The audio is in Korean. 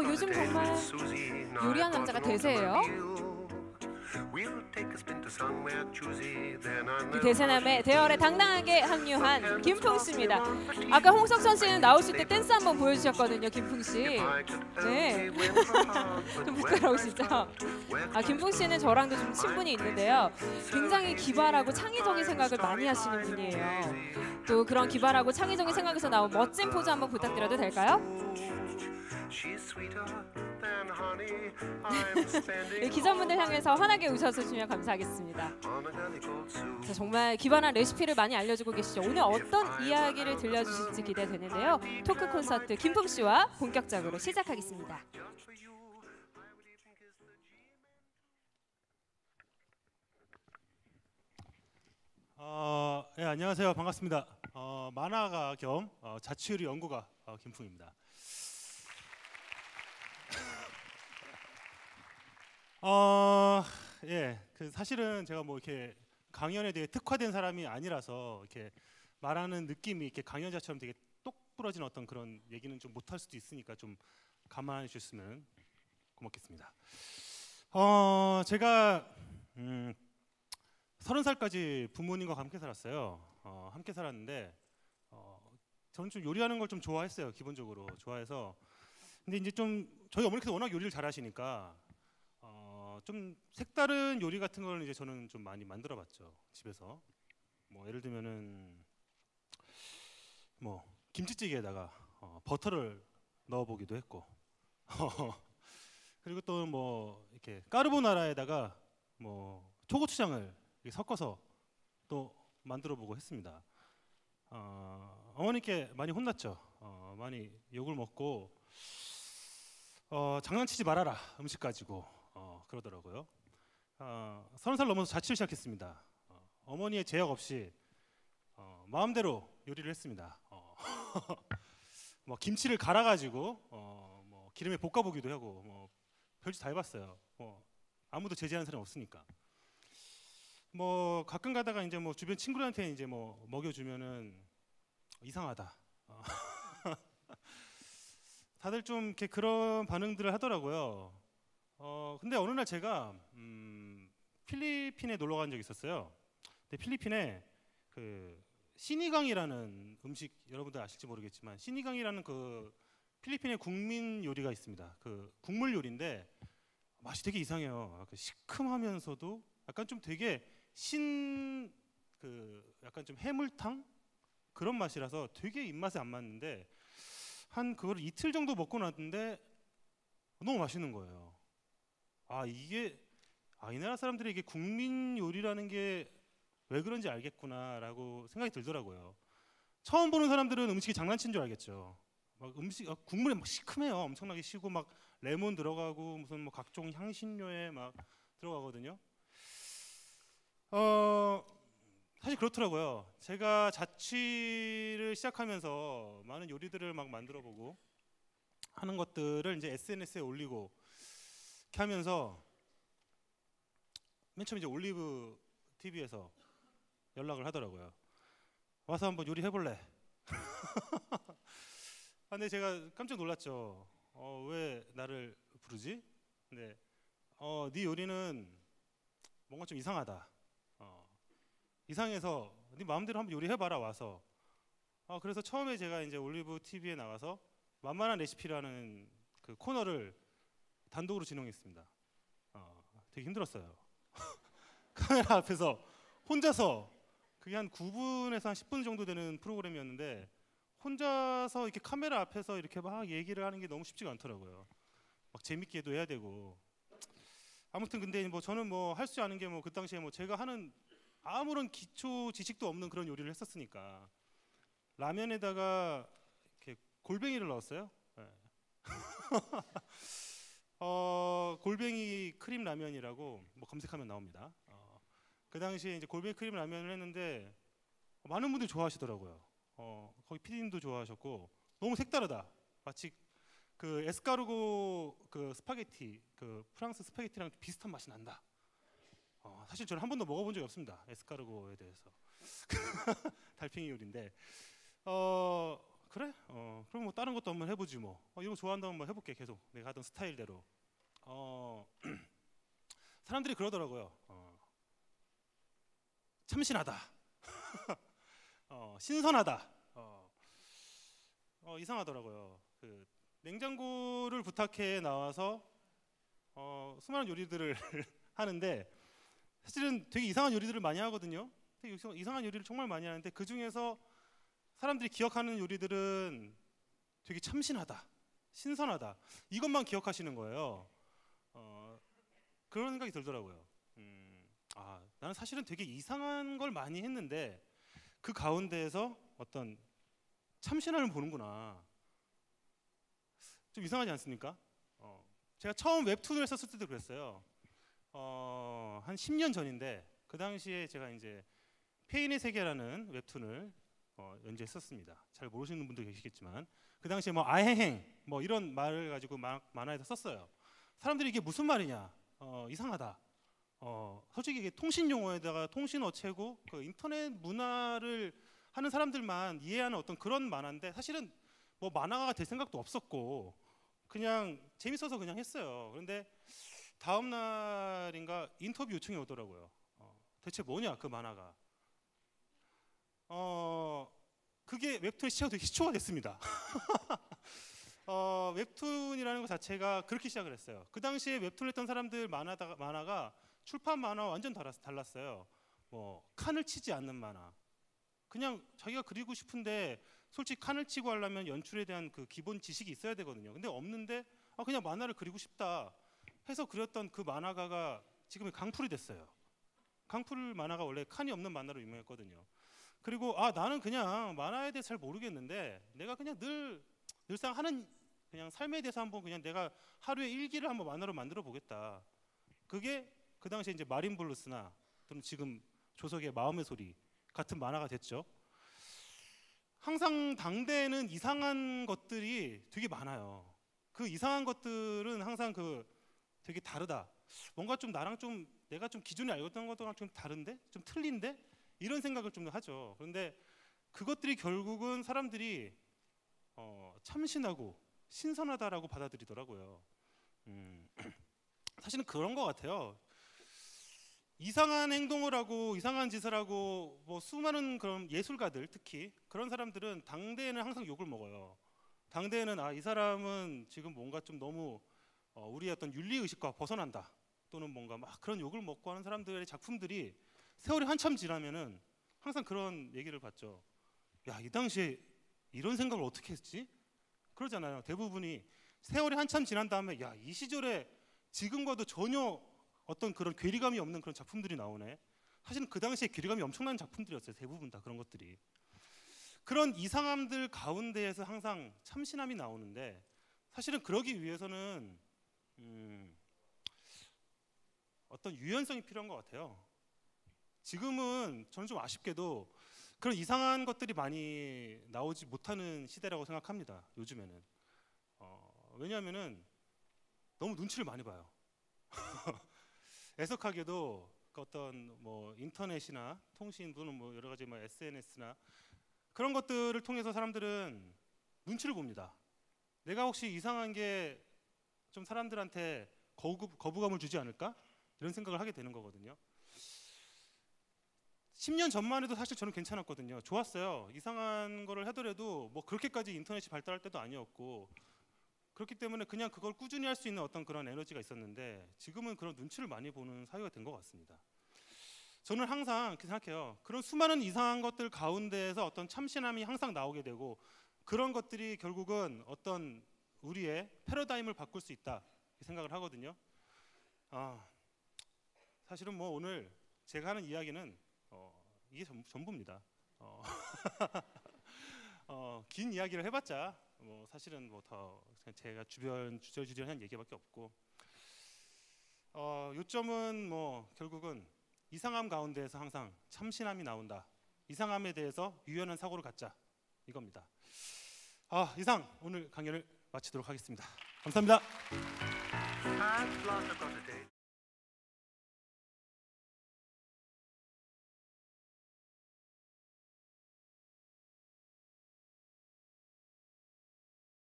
요즘 정말 요리하는 남자가 대세예요. 이 대세남의 대열에 당당하게 합류한 김풍 씨입니다. 아까 홍석천 씨는 나오실 때 댄스 한번 보여주셨거든요, 김풍 씨. 네, 좀 부끄러우시죠? 김풍 씨는 저랑도 좀 친분이 있는데요. 굉장히 기발하고 창의적인 생각을 많이 하시는 분이에요. 또 그런 기발하고 창의적인 생각에서 나온 멋진 포즈 한번 부탁드려도 될까요? 네, 기자분들 향해서 환하게 웃어주시면 감사하겠습니다. 자, 정말 기발한 레시피를 많이 알려주고 계시죠. 오늘 어떤 이야기를 들려주실지 기대되는데요. 토크 콘서트 김풍 씨와 본격적으로 시작하겠습니다. 네, 안녕하세요. 반갑습니다. 만화가 겸 자취요리 연구가 김풍입니다. 예, 사실은 제가 뭐 이렇게 강연에 대해 특화된 사람이 아니라서 이렇게 말하는 느낌이 이렇게 강연자처럼 되게 똑 부러진 어떤 그런 얘기는 좀 못할 수도 있으니까 좀 감안해 주셨으면 고맙겠습니다. 제가 30살까지 부모님과 함께 살았어요. 함께 살았는데 저는 좀 요리하는 걸 좀 좋아했어요. 기본적으로 좋아해서. 근데 이제 좀 저희 어머니께서 워낙 요리를 잘하시니까 좀 색다른 요리 같은 걸 이제 저는 좀 많이 만들어봤죠. 집에서. 뭐 예를 들면은 뭐 김치찌개에다가 버터를 넣어보기도 했고, 그리고 또 뭐 이렇게 까르보나라에다가 뭐 초고추장을 섞어서 또 만들어보고 했습니다. 어머니께 많이 혼났죠. 많이 욕을 먹고 장난치지 말아라 음식 가지고 그러더라고요. 30살 넘어서 자취를 시작했습니다. 어머니의 제약 없이 마음대로 요리를 했습니다. 뭐 김치를 갈아가지고 뭐 기름에 볶아보기도 하고 뭐 별짓 다 해봤어요. 뭐 아무도 제지하는 사람이 없으니까. 뭐 가끔 가다가 이제 뭐 주변 친구들한테 이제 뭐 먹여주면은 이상하다. 다들 좀 이렇게 그런 반응들을 하더라고요. 근데 어느 날 제가 필리핀에 놀러 간 적이 있었어요. 근데 필리핀에 그 시니강이라는 음식 여러분들 아실지 모르겠지만 시니강이라는 그 필리핀의 국민 요리가 있습니다. 그 국물 요리인데 맛이 되게 이상해요. 시큼하면서도 약간 좀 되게 약간 좀 해물탕 그런 맛이라서 되게 입맛에 안 맞는데 한 그걸 이틀 정도 먹고 났는데 너무 맛있는 거예요. 이 나라 사람들이 이게 국민 요리라는 게 왜 그런지 알겠구나라고 생각이 들더라고요. 처음 보는 사람들은 음식이 장난친 줄 알겠죠. 막 국물이 막 시큼해요. 엄청나게 시고 막 레몬 들어가고 무슨 뭐 각종 향신료에 막 들어가거든요. 사실 그렇더라고요. 제가 자취를 시작하면서 많은 요리들을 막 만들어보고 하는 것들을 이제 SNS에 올리고 이렇게 하면서 맨 처음 이제 올리브 TV에서 연락을 하더라고요. 와서 한번 요리 해볼래? 근데 제가 깜짝 놀랐죠. 왜 나를 부르지? 근데 네 요리는 뭔가 좀 이상하다. 이상해서 네 마음대로 한번 요리해봐라 와서. 그래서 처음에 제가 이제 올리브 TV에 나가서 만만한 레시피라는 그 코너를 단독으로 진행했습니다. 되게 힘들었어요. 카메라 앞에서 혼자서 그게 한 9분에서 한 10분 정도 되는 프로그램이었는데 혼자서 이렇게 카메라 앞에서 이렇게 막 얘기를 하는 게 너무 쉽지가 않더라고요. 막 재밌게도 해야 되고. 아무튼 근데 뭐 저는 뭐 할 수 아는 게 뭐 그 당시에 뭐 제가 하는 아무런 기초 지식도 없는 그런 요리를 했었으니까 라면에다가 이렇게 골뱅이를 넣었어요. 네. 골뱅이 크림 라면이라고 뭐 검색하면 나옵니다. 그 당시에 이제 골뱅이 크림 라면을 했는데 많은 분들이 좋아하시더라고요. 거기 PD님도 좋아하셨고 너무 색다르다. 마치 그 에스카르고 그 스파게티, 그 프랑스 스파게티랑 비슷한 맛이 난다. 사실 저는 한 번도 먹어본 적이 없습니다. 에스카르고에 대해서 달팽이 요리인데 그래? 그럼 뭐 다른 것도 한번 해보지 뭐. 이거 좋아한다면 뭐 해볼게. 계속 내가 하던 스타일대로. 사람들이 그러더라고요. 참신하다. 신선하다. 이상하더라고요. 그 냉장고를 부탁해 나와서 수많은 요리들을 하는데 사실은 되게 이상한 요리들을 많이 하거든요. 되게 이상한 요리를 정말 많이 하는데 그 중에서 사람들이 기억하는 요리들은 되게 참신하다, 신선하다 이것만 기억하시는 거예요. 그런 생각이 들더라고요. 나는 사실은 되게 이상한 걸 많이 했는데 그 가운데에서 어떤 참신함을 보는구나. 좀 이상하지 않습니까? 제가 처음 웹툰을 썼을 때도 그랬어요. 한 10년 전인데 그 당시에 제가 이제 페인의 세계라는 웹툰을 연재했었습니다. 잘 모르시는 분도 계시겠지만 그 당시에 뭐 아해행 뭐 이런 말을 가지고 만화에다 썼어요. 사람들이 이게 무슨 말이냐, 이상하다. 솔직히 이게 통신 용어에다가 통신 어체고 그 인터넷 문화를 하는 사람들만 이해하는 어떤 그런 만화인데 사실은 뭐 만화가 될 생각도 없었고 그냥 재밌어서 그냥 했어요. 그런데 다음 날인가 인터뷰 요청이 오더라고요. 대체 뭐냐 그 만화가. 그게 웹툰의 시작이 되게 시초가 됐습니다. 웹툰이라는 것 자체가 그렇게 시작을 했어요. 그 당시에 웹툰을 했던 사람들 만화가 출판 만화와 완전 달랐어요. 뭐 칸을 치지 않는 만화. 그냥 자기가 그리고 싶은데 솔직히 칸을 치고 하려면 연출에 대한 그 기본 지식이 있어야 되거든요. 근데 없는데 그냥 만화를 그리고 싶다 해서 그렸던 그 만화가가 지금 강풀이 됐어요. 강풀 만화가 원래 칸이 없는 만화로 유명했거든요. 그리고 나는 그냥 만화에 대해서 잘 모르겠는데 내가 그냥 늘상 하는 그냥 삶에 대해서 한번 그냥 내가 하루에 일기를 한번 만화로 만들어 보겠다. 그게 그 당시에 이제 마린 블루스나 또는 지금 조석의 마음의 소리 같은 만화가 됐죠. 항상 당대에는 이상한 것들이 되게 많아요. 그 이상한 것들은 항상 그 되게 다르다. 뭔가 좀 나랑 좀 내가 좀 기존에 알고 있던 것들랑 좀 다른데? 좀 틀린데? 이런 생각을 좀 하죠. 그런데 그것들이 결국은 사람들이 참신하고 신선하다라고 받아들이더라고요. 사실은 그런 것 같아요. 이상한 행동을 하고 이상한 짓을 하고 뭐 수많은 그런 예술가들 특히 그런 사람들은 당대에는 항상 욕을 먹어요. 당대에는 이 사람은 지금 뭔가 좀 너무 우리의 어떤 윤리 의식과 벗어난다 또는 뭔가 막 그런 욕을 먹고 하는 사람들의 작품들이 세월이 한참 지나면은 항상 그런 얘기를 받죠. 야, 이 당시에 이런 생각을 어떻게 했지? 그러잖아요. 대부분이 세월이 한참 지난 다음에 야, 이 시절에 지금과도 전혀 어떤 그런 괴리감이 없는 그런 작품들이 나오네. 사실은 그 당시에 괴리감이 엄청난 작품들이었어요. 대부분 다 그런 것들이. 그런 이상함들 가운데에서 항상 참신함이 나오는데 사실은 그러기 위해서는 어떤 유연성이 필요한 것 같아요. 지금은 저는 좀 아쉽게도 그런 이상한 것들이 많이 나오지 못하는 시대라고 생각합니다. 요즘에는. 왜냐하면은 너무 눈치를 많이 봐요. 애석하게도 그 어떤 뭐 인터넷이나 통신 또는 뭐 여러 가지 뭐 SNS나 그런 것들을 통해서 사람들은 눈치를 봅니다. 내가 혹시 이상한 게 좀 사람들한테 거부감을 주지 않을까? 이런 생각을 하게 되는 거거든요. 10년 전만 해도 사실 저는 괜찮았거든요. 좋았어요. 이상한 거를 하더라도 뭐 그렇게까지 인터넷이 발달할 때도 아니었고 그렇기 때문에 그냥 그걸 꾸준히 할 수 있는 어떤 그런 에너지가 있었는데 지금은 그런 눈치를 많이 보는 사회가 된 것 같습니다. 저는 항상 그렇게 생각해요. 그런 수많은 이상한 것들 가운데에서 어떤 참신함이 항상 나오게 되고 그런 것들이 결국은 어떤 우리의 패러다임을 바꿀 수 있다 이렇게 생각을 하거든요. 사실은 뭐 오늘 제가 하는 이야기는 이게 전부입니다. 긴 이야기를 해봤자 뭐 사실은 뭐 더 제가 주저주저한 얘기밖에 없고 요점은 뭐 결국은 이상함 가운데에서 항상 참신함이 나온다. 이상함에 대해서 유연한 사고를 갖자 이겁니다. 이상 오늘 강연을 마치도록 하겠습니다. 감사합니다.